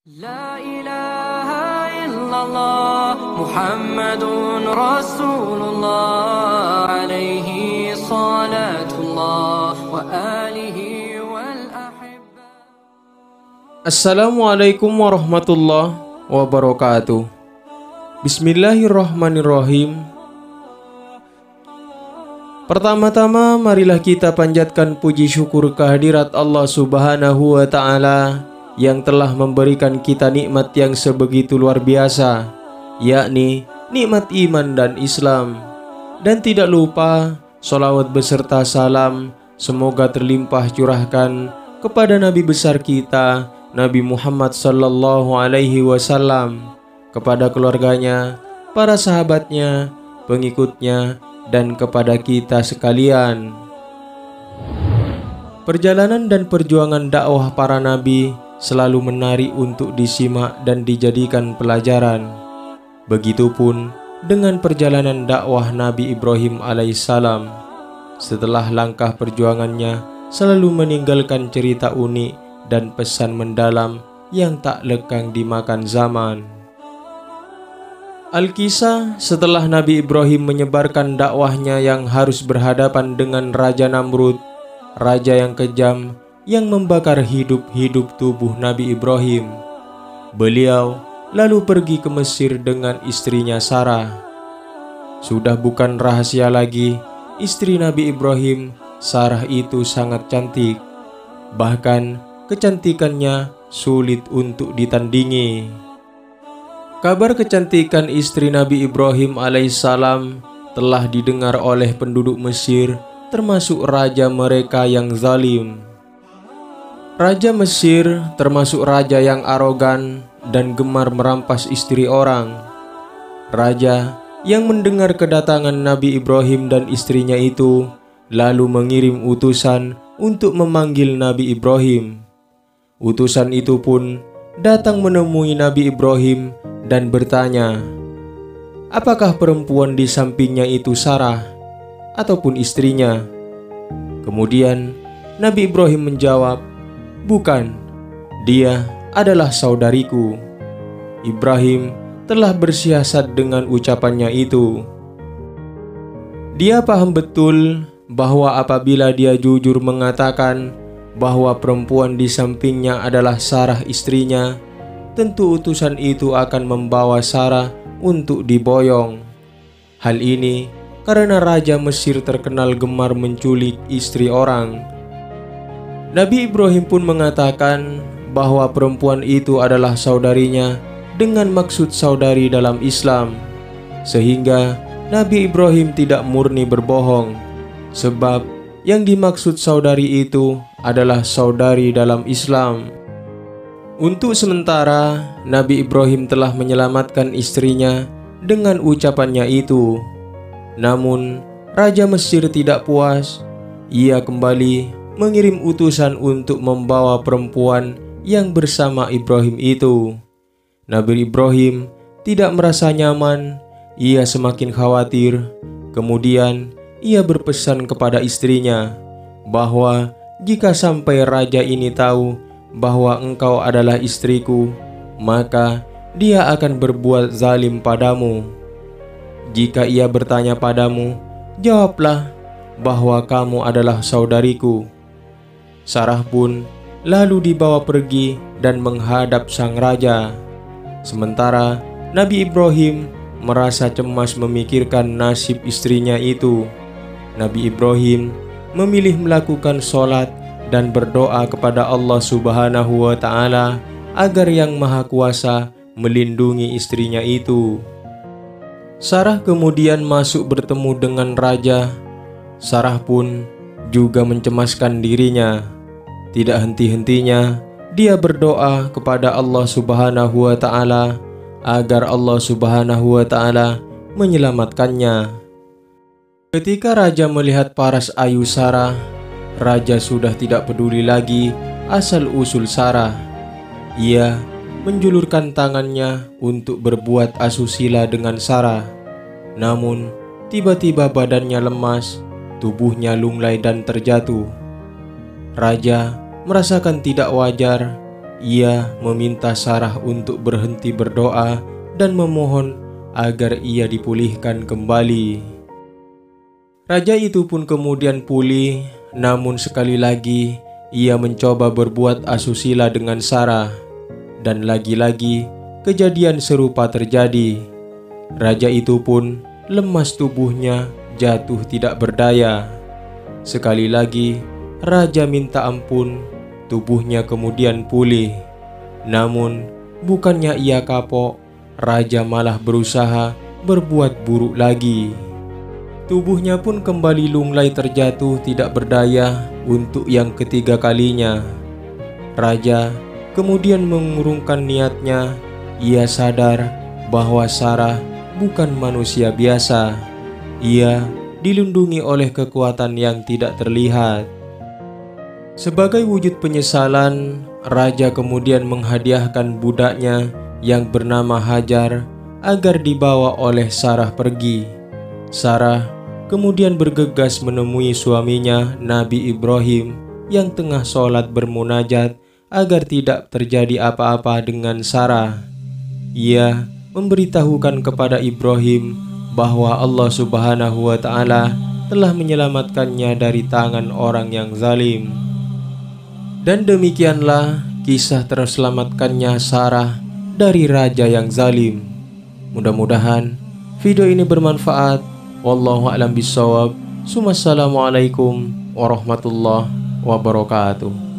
La ilaha illallah Muhammadun Rasulullah alaihi salatullah wa alihi wal ahibba. Assalamualaikum warahmatullahi wabarakatuh. Bismillahirrahmanirrahim. Pertama-tama marilah kita panjatkan puji syukur kehadirat Allah Subhanahu wa Ta'ala yang telah memberikan kita nikmat yang sebegitu luar biasa, yakni nikmat iman dan Islam. Dan tidak lupa sholawat beserta salam semoga terlimpah curahkan kepada Nabi besar kita Nabi Muhammad sallallahu alaihi wasallam, kepada keluarganya, para sahabatnya, pengikutnya, dan kepada kita sekalian. Perjalanan dan perjuangan dakwah para nabi selalu menarik untuk disimak dan dijadikan pelajaran. Begitupun dengan perjalanan dakwah Nabi Ibrahim alaihissalam. Setelah langkah perjuangannya selalu meninggalkan cerita unik dan pesan mendalam yang tak lekang dimakan zaman. Al-Kisah setelah Nabi Ibrahim menyebarkan dakwahnya yang harus berhadapan dengan Raja Namrud, raja yang kejam yang membakar hidup-hidup tubuh Nabi Ibrahim. Beliau lalu pergi ke Mesir dengan istrinya Sarah. Sudah bukan rahasia lagi, istri Nabi Ibrahim, Sarah itu sangat cantik. Bahkan kecantikannya sulit untuk ditandingi. Kabar kecantikan istri Nabi Ibrahim alaihissalam telah didengar oleh penduduk Mesir, termasuk raja mereka yang zalim. Raja Mesir termasuk raja yang arogan dan gemar merampas istri orang. Raja yang mendengar kedatangan Nabi Ibrahim dan istrinya itu lalu mengirim utusan untuk memanggil Nabi Ibrahim. Utusan itu pun datang menemui Nabi Ibrahim dan bertanya, apakah perempuan di sampingnya itu Sarah ataupun istrinya? Kemudian Nabi Ibrahim menjawab, bukan, dia adalah saudariku. Ibrahim telah bersiasat dengan ucapannya itu. Dia paham betul bahwa apabila dia jujur mengatakan bahwa perempuan di sampingnya adalah Sarah istrinya, tentu utusan itu akan membawa Sarah untuk diboyong. Hal ini karena Raja Mesir terkenal gemar menculik istri orang. Nabi Ibrahim pun mengatakan bahwa perempuan itu adalah saudarinya dengan maksud saudari dalam Islam, sehingga Nabi Ibrahim tidak murni berbohong, sebab yang dimaksud saudari itu adalah saudari dalam Islam. Untuk sementara, Nabi Ibrahim telah menyelamatkan istrinya dengan ucapannya itu. Namun, Raja Mesir tidak puas. Ia kembali mengirim utusan untuk membawa perempuan yang bersama Ibrahim itu. Nabi Ibrahim tidak merasa nyaman, ia semakin khawatir. Kemudian ia berpesan kepada istrinya bahwa jika sampai raja ini tahu bahwa engkau adalah istriku, maka dia akan berbuat zalim padamu. Jika ia bertanya padamu, jawablah bahwa kamu adalah saudariku. Sarah pun lalu dibawa pergi dan menghadap sang raja. Sementara Nabi Ibrahim merasa cemas memikirkan nasib istrinya itu. Nabi Ibrahim memilih melakukan sholat dan berdoa kepada Allah Subhanahu wa Ta'ala agar Yang Maha Kuasa melindungi istrinya itu. Sarah kemudian masuk bertemu dengan raja. Sarah pun juga mencemaskan dirinya. Tidak henti-hentinya dia berdoa kepada Allah Subhanahu wa Ta'ala agar Allah Subhanahu wa Ta'ala menyelamatkannya. Ketika raja melihat paras ayu Sarah, raja sudah tidak peduli lagi asal-usul Sarah. Ia menjulurkan tangannya untuk berbuat asusila dengan Sarah. Namun, tiba-tiba badannya lemas, tubuhnya lunglai dan terjatuh. Raja merasakan tidak wajar. ia meminta Sarah untuk berhenti berdoa dan memohon agar ia dipulihkan kembali. Raja itu pun kemudian pulih, namun sekali lagi ia mencoba berbuat asusila dengan Sarah, dan lagi-lagi kejadian serupa terjadi. Raja itu pun lemas tubuhnya, jatuh tidak berdaya. Sekali lagi raja minta ampun, tubuhnya kemudian pulih. Namun bukannya ia kapok, raja malah berusaha berbuat buruk lagi. Tubuhnya pun kembali lunglai terjatuh tidak berdaya untuk yang ketiga kalinya. Raja kemudian mengurungkan niatnya. Ia sadar bahwa Sarah bukan manusia biasa. Ia dilindungi oleh kekuatan yang tidak terlihat. Sebagai wujud penyesalan, raja kemudian menghadiahkan budaknya yang bernama Hajar agar dibawa oleh Sarah pergi. Sarah kemudian bergegas menemui suaminya Nabi Ibrahim yang tengah sholat bermunajat agar tidak terjadi apa-apa dengan Sarah. Ia memberitahukan kepada Ibrahim bahwa Allah Subhanahu wa Ta'ala telah menyelamatkannya dari tangan orang yang zalim. Dan demikianlah kisah terselamatkannya Sarah dari raja yang zalim. Mudah-mudahan video ini bermanfaat. Wallahu a'lam bishawab. Assalamualaikum warahmatullahi wabarakatuh.